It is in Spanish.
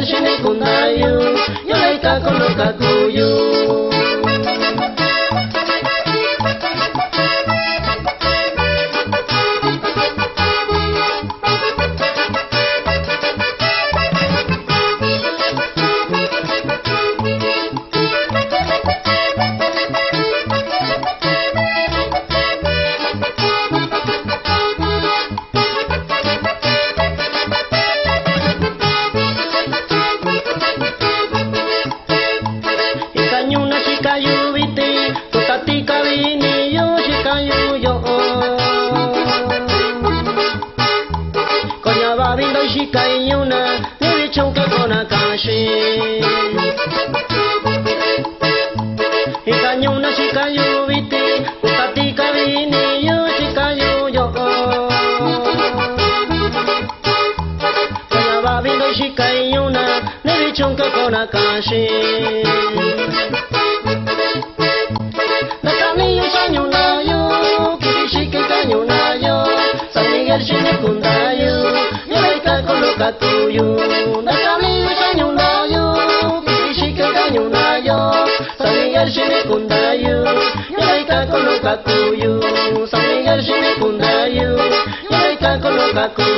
shini kundayu, yalaika kono kakuyu. Shikayu viti, tu tatika vini yo shikayu yo. Konya va vindo shikayu na, ni vichunke kona kashi. Ikanyuna shikayu viti, tu tatika vini yo shikayu yo. Konya va vindo shikayu na, ni vichunke kona kashi. Shini kundayu, yalaika kono kakuyu. Nakali shanyunayu, kishika kanyunayo. San Miguel shini kundayu, yalaika kono kakuyu. San Miguel shini kundayu, yalaika kono kakuyu.